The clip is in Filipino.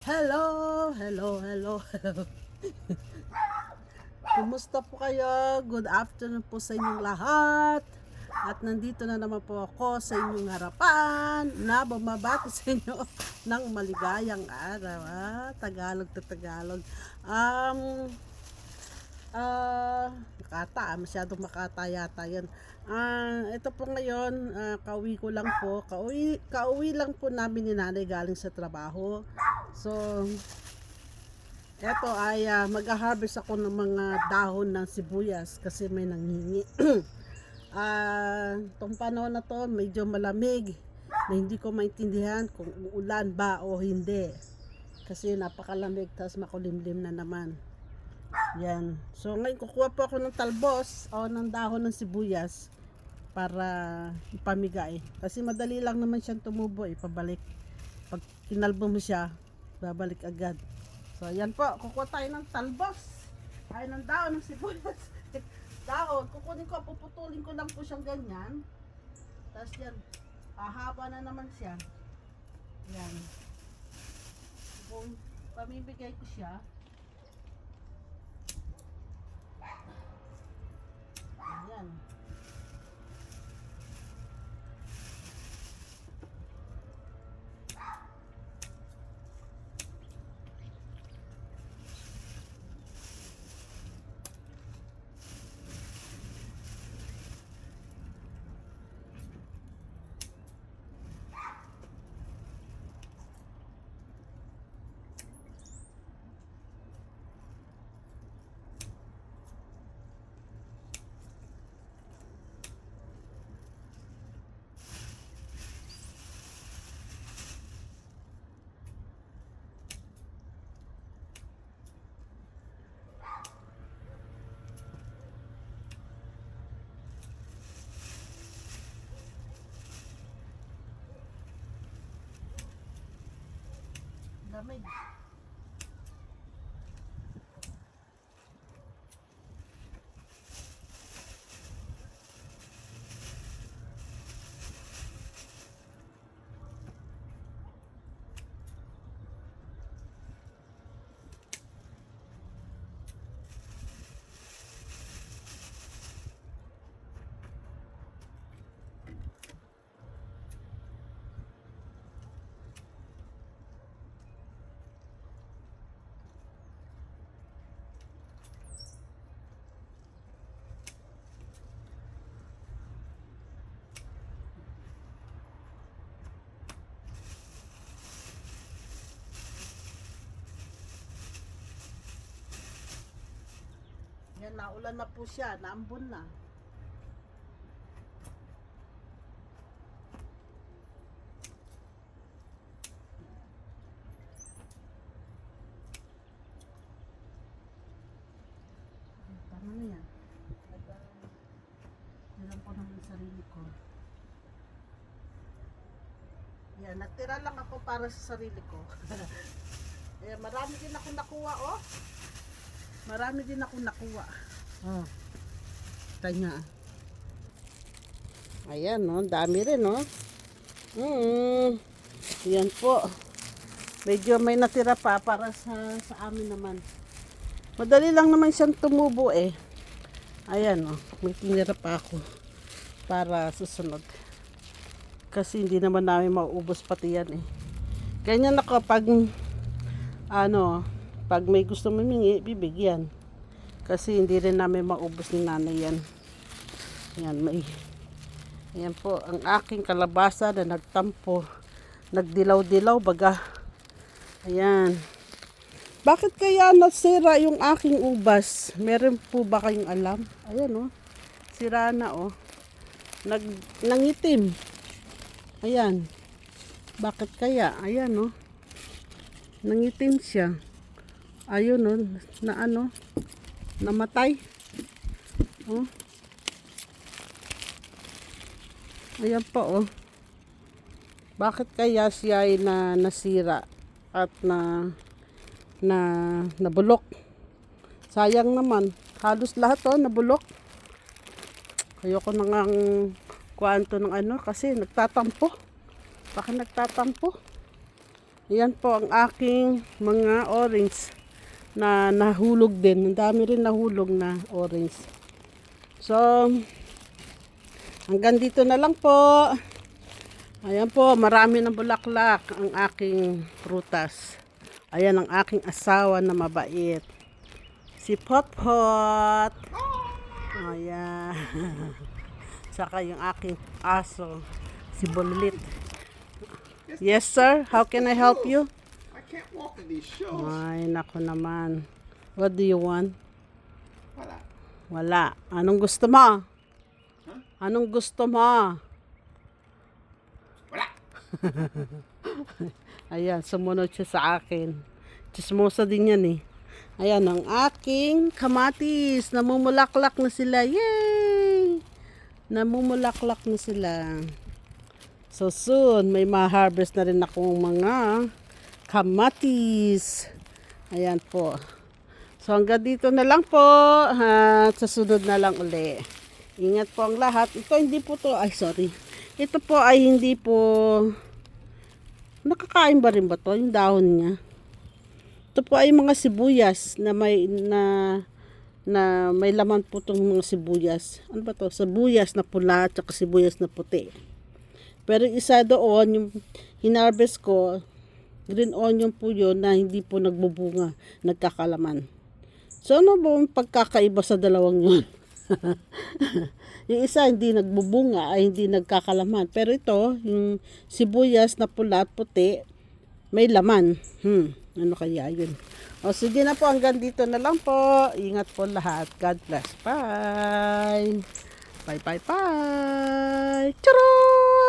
Hello, hello, hello, hello. Kumusta po kayo? Good afternoon po sa inyong lahat. At nandito na naman po ako sa inyong harapan na bumabati sa inyo ng maligayang araw. Tagalog to Tagalog. Masyadong makata yata yan. Ito po ngayon, kauwi ko lang po. Kauwi lang po namin ni nanay galing sa trabaho. So, eto ay mag-harvest ako ng mga dahon ng sibuyas kasi may nanghingi. Itong panahon na to medyo malamig na hindi ko maintindihan kung uulan ba o hindi. Kasi napakalamig, tapos makulimlim na naman. Yan. So ngayon kukuha po ako ng talbos o ng dahon ng sibuyas para ipamigay. Kasi madali lang naman siyang tumubo, pabalik. Pag kinalbo mo siya, babalik agad. So yan po, kukuha tayo ng talbos. Ay ng dahon ng sibuyas. Dahon, kukunin ko, puputulin ko lang po siyang ganyan. Tapos yan, hahaba na naman siya. Yan. Kung pamibigay ko siya, yan. Lamig. Yan, naulan na po siya, naambon na. Tama na yan. Tiran ko naman sarili ko. Yan, nagtira lang ako para sa sarili ko. Ayan, marami din ako nakuha, oh. Marami din ako nakuha. Oh. Tanya. Ayan, no, dami rin, no. Yan po. Medyo may natira pa para sa amin naman. Madali lang naman siyang tumubo eh. Ayan, no. May tinira pa ako para susunod. Kasi hindi naman namin mauubos pati yan eh. Ganyan ako pag pag may gusto mamingi, bibigyan. Kasi hindi rin namin maubos ni nanay yan. Ayan po, ang aking kalabasa na nagtampo. Nagdilaw-dilaw baga. Ayan. Bakit kaya nasira yung aking ubas? Meron po ba kayong alam? Ayan, oh. Sira na, oh. Nangitim. Ayan. Bakit kaya? Ayan, oh. Nangitim siya. Ayun, oh, namatay. Oh. Ayan pa, oh. Bakit kaya siya ay nasira at nabulok? Sayang naman. Halos lahat, oh, nabulok. Ayoko na ngang kuwanto ng kasi nagtatampo. Baka nagtatampo. Ayan po ang aking mga orange na nahulog din. Ang dami rin nahulog na orange. So, hanggang dito na lang po. Ayan po, marami ng bulaklak ang aking prutas. Ayan ang aking asawa na mabait. Si Potpot. Ayan. Saka yung aking aso, si Bulit. Yes, sir. How can I help you? I can't walk in these shoes. Ay, nako naman. What do you want? Wala. Wala. Anong gusto mo? Huh? Anong gusto mo? Wala. Ayan, sumunod siya sa akin. Chismosa din yan eh. Ayan, ang aking kamatis. Namumulaklak na sila. Yay! Namumulaklak na sila. So soon, may ma-harvest na rin akong mga kamatis. Ayan po. So hanggang dito na lang po. At sa sunod na lang uli. Ingat po ang lahat. Ito hindi po to. Ay, sorry. Ito po ay hindi po. Nakakain ba rin ba to? Yung dahon niya. Ito po ay mga sibuyas na may laman po itong mga sibuyas. Ano ba to? Sibuyas na pula at saka sibuyas na puti. Pero isa doon, yung hinarvest ko, green onion po yun na hindi po nagbubunga, nagkakalaman. So ano ba ang pagkakaiba sa dalawang yun? Yung isa hindi nagbubunga ay hindi nagkakalaman. Pero ito, yung sibuyas na pula at puti, may laman. Ano kaya yun? O sige na po, hanggang dito na lang po. Ingat po lahat. God bless. Bye! Bye, bye, bye! Charot!